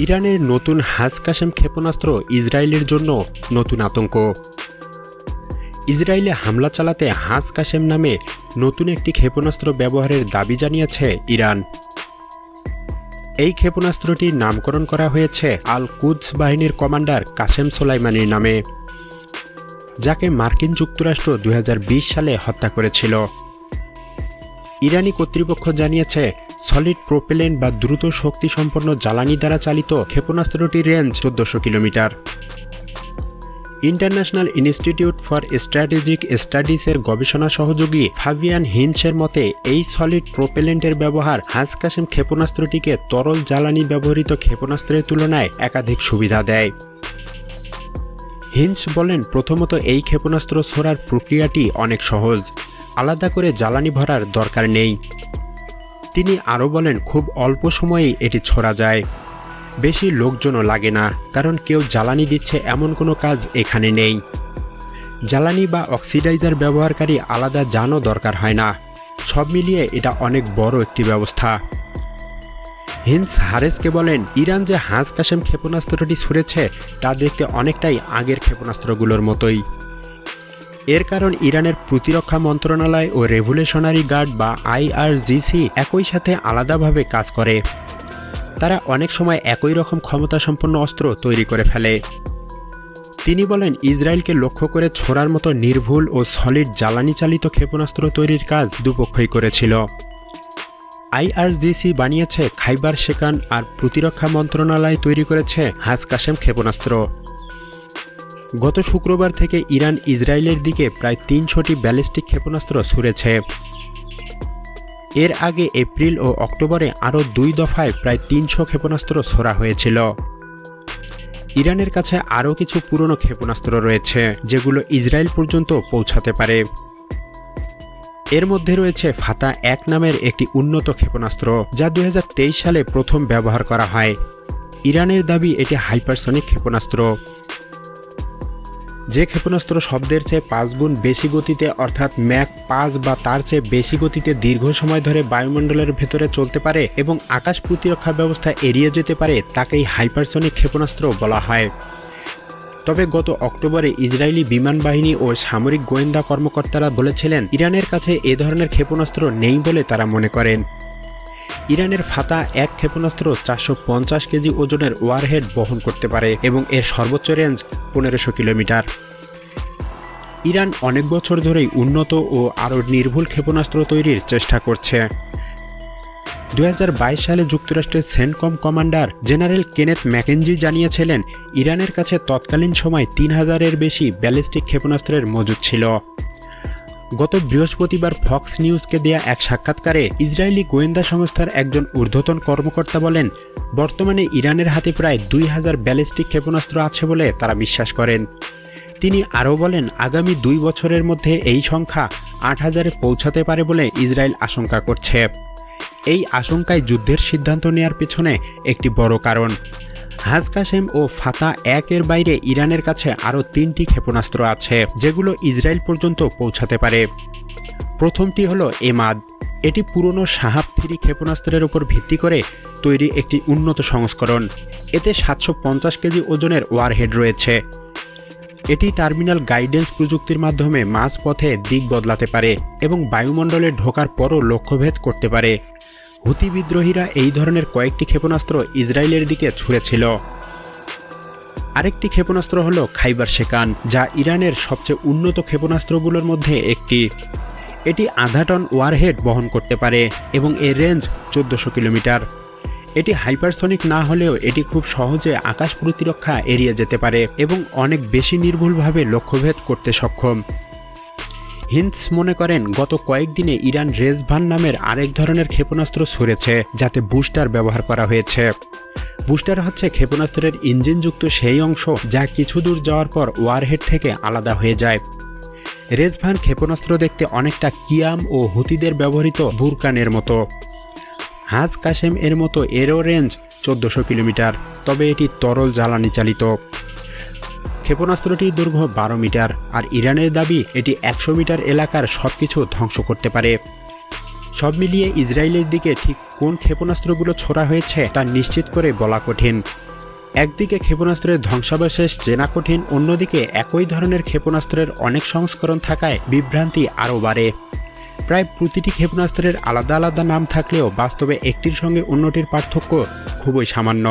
ইরানের নতুন হাজ কাশেম ক্ষেপণাস্ত্র ইসরায়েলের জন্য নতুন আতঙ্ক। ইসরায়েলে হামলা চালাতে হাজ কাশেম নামে নতুন একটি ক্ষেপণাস্ত্র ব্যবহারের দাবি জানিয়েছে ইরান। এই ক্ষেপণাস্ত্রটির নামকরণ করা হয়েছে আল কুদস বাহিনীর কমান্ডার কাশেম সোলাইমানির নামে, যাকে মার্কিন যুক্তরাষ্ট্র 2020 সালে হত্যা করেছিল। ইরানি কর্তৃপক্ষ জানিয়েছে, সলিড প্রোপেলেন্ট বা দ্রুত শক্তি সম্পন্ন জ্বালানি দ্বারা চালিত ক্ষেপণাস্ত্রটির range 1400 kilometre. International institute for strategic স্টাডিজের গবেষণা সহযোগী ফাবিয়ান হিঞ্চের মতে, এই সলিড প্রোপেলেন্টের ব্যবহার হাজ কাশেম ক্ষেপণাস্ত্রটিকে তরল জ্বালানি ব্যবহৃত ক্ষেপণাস্ত্রের তুলনায় একাধিক সুবিধা দেয়। হিঞ্চ বলেন, প্রথমত এই ক্ষেপণাস্ত্র ছোড়ার প্রক্রিয়াটি অনেক সহজ, আলাদা করে জ্বালানি ভরার দরকার নেই। তিনি আরও বলেন, খুব অল্প সময়েই এটি ছোড়া যায়, বেশি লোকজনও লাগে না, কারণ কেউ জ্বালানি দিচ্ছে এমন কোনো কাজ এখানে নেই। জ্বালানি বা অক্সিডাইজার ব্যবহারকারী আলাদা যানও দরকার হয় না। সব মিলিয়ে এটা অনেক বড় একটি ব্যবস্থা। হিন্স হারেসকে বলেন, ইরান যে হাজ কাশেম ক্ষেপণাস্ত্রটি ছুড়েছে তা দেখতে অনেকটাই আগের ক্ষেপণাস্ত্রগুলোর মতোই। এর কারণ ইরানের প্রতিরক্ষা মন্ত্রণালয় ও রেভলিউশনারি গার্ড বা IRGC একই সাথে আলাদাভাবে কাজ করে। তারা অনেক সময় একই রকম ক্ষমতাসম্পন্ন অস্ত্র তৈরি করে ফেলে। তিনি বলেন, ইসরায়েলকে লক্ষ্য করে ছোড়ার মতো নির্ভুল ও সলিড জ্বালানি চালিত ক্ষেপণাস্ত্র তৈরির কাজ দুপক্ষই করেছিল। IRGC বানিয়েছে খাইবার শেকান, আর প্রতিরক্ষা মন্ত্রণালয় তৈরি করেছে হাজ কাশেম ক্ষেপণাস্ত্র। গত শুক্রবার থেকে ইরান ইসরায়েলের দিকে প্রায় 300টি ব্যালিস্টিক ক্ষেপণাস্ত্র ছুড়েছে। এর আগে এপ্রিল ও অক্টোবরে আরও 2 দফায় প্রায় 300 ক্ষেপণাস্ত্র ছোড়া হয়েছিল। ইরানের কাছে আরও কিছু পুরনো ক্ষেপণাস্ত্র রয়েছে, যেগুলো ইসরায়েল পর্যন্ত পৌঁছাতে পারে। এর মধ্যে রয়েছে ফাতা 1 নামের একটি উন্নত ক্ষেপণাস্ত্র, যা 2023 সালে প্রথম ব্যবহার করা হয়। ইরানের দাবি এটি হাইপারসনিক ক্ষেপণাস্ত্র। যে ক্ষেপণাস্ত্র শব্দের চেয়ে 5 গুণ বেশি গতিতে, অর্থাৎ ম্যাক 5 বা তার চেয়ে বেশি গতিতে দীর্ঘ সময় ধরে বায়ুমণ্ডলের ভেতরে চলতে পারে এবং আকাশ প্রতিরক্ষা ব্যবস্থা এড়িয়ে যেতে পারে, তাকেই হাইপারসনিক ক্ষেপণাস্ত্র বলা হয়। তবে গত অক্টোবরে ইসরায়েলি বিমান বাহিনী ও সামরিক গোয়েন্দা কর্মকর্তারা বলেছিলেন, ইরানের কাছে এ ধরনের ক্ষেপণাস্ত্র নেই বলে তারা মনে করেন। ইরানের ফাতা 1 ক্ষেপণাস্ত্র 450 কেজি ওজনের ওয়ারহেড বহন করতে পারে এবং এর সর্বোচ্চ রেঞ্জ 1500 কিলোমিটার। ইরান অনেক বছর ধরেই উন্নত ও আরও নির্ভুল ক্ষেপণাস্ত্র তৈরির চেষ্টা করছে। 2022 সালে যুক্তরাষ্ট্রের CENTCOM commander general Kenneth McKenzie জানিয়েছিলেন, ইরানের কাছে তৎকালীন সময় 3000-এর বেশি ব্যালিস্টিক ক্ষেপণাস্ত্রের মজুদ ছিল। গত বৃহস্পতিবার ফক্স নিউজকে দেয়া এক সাক্ষাৎকারে ইসরায়েলি গোয়েন্দা সংস্থার একজন ঊর্ধ্বতন কর্মকর্তা বলেন, বর্তমানে ইরানের হাতে প্রায় 2000 ব্যালিস্টিক ক্ষেপণাস্ত্র আছে বলে তারা বিশ্বাস করেন। তিনি আরও বলেন, আগামী 2 বছরের মধ্যে এই সংখ্যা 8000-এ পৌঁছাতে পারে বলে ইসরায়েল আশঙ্কা করছে। এই আশঙ্কায় যুদ্ধের সিদ্ধান্ত নেয়ার পেছনে একটি বড় কারণ। হাজ কাশেম ও ফাতা 1 এর বাইরে ইরানের কাছে আরও 3টি ক্ষেপণাস্ত্র আছে, যেগুলো ইসরায়েল পর্যন্ত পৌঁছাতে পারে। প্রথমটি হলো এমাদ। এটি পুরনো শাহাব 3 ক্ষেপণাস্ত্রের উপর ভিত্তি করে তৈরি একটি উন্নত সংস্করণ। এতে 750 কেজি ওজনের ওয়ারহেড রয়েছে। এটি টার্মিনাল গাইডেন্স প্রযুক্তির মাধ্যমে মাঝপথে দিক বদলাতে পারে এবং বায়ুমণ্ডলে ঢোকার পরও লক্ষ্যভেদ করতে পারে। হুতি বিদ্রোহীরা এই ধরনের কয়েকটি ক্ষেপণাস্ত্র ইসরায়েলের দিকে ছুঁড়েছিল। আরেকটি ক্ষেপণাস্ত্র হলো খাইবার শেকান, যা ইরানের সবচেয়ে উন্নত ক্ষেপণাস্ত্রগুলোর মধ্যে একটি। এটি আধা টন ওয়ারহেড বহন করতে পারে এবং এর রেঞ্জ 1400 কিলোমিটার। এটি হাইপারসনিক না হলেও এটি খুব সহজে আকাশ প্রতিরক্ষা এড়িয়ে যেতে পারে এবং অনেক বেশি নির্ভুলভাবে লক্ষ্যভেদ করতে সক্ষম। হিন্স মনে করেন, গত কয়েকদিনে ইরান রেজভান নামের আরেক ধরনের ক্ষেপণাস্ত্র ছুড়েছে, যাতে বুস্টার ব্যবহার করা হয়েছে। বুস্টার হচ্ছে ক্ষেপণাস্ত্রের ইঞ্জিনযুক্ত সেই অংশ যা কিছু দূর যাওয়ার পর ওয়ারহেড থেকে আলাদা হয়ে যায়। রেজভান ক্ষেপণাস্ত্র দেখতে অনেকটা কিয়াম ও হুতিদের ব্যবহৃত বুরকানের মতো। হাজ কাশেম এর মতো এরও রেঞ্জ 1400 কিলোমিটার, তবে এটি তরল জ্বালানি চালিত। ক্ষেপণাস্ত্রটির দৈর্ঘ্য 12 মিটার, আর ইরানের দাবি এটি 100 মিটার এলাকার সবকিছু ধ্বংস করতে পারে। সব মিলিয়ে ইসরায়েলের দিকে ঠিক কোন ক্ষেপণাস্ত্রগুলো ছোড়া হয়েছে তা নিশ্চিত করে বলা কঠিন। একদিকে ক্ষেপণাস্ত্রের ধ্বংসাবশেষ চেনা কঠিন, অন্যদিকে একই ধরনের ক্ষেপণাস্ত্রের অনেক সংস্করণ থাকায় বিভ্রান্তি আরও বাড়ে। প্রায় প্রতিটি ক্ষেপণাস্ত্রের আলাদা আলাদা নাম থাকলেও বাস্তবে একটির সঙ্গে অন্যটির পার্থক্য খুবই সামান্য।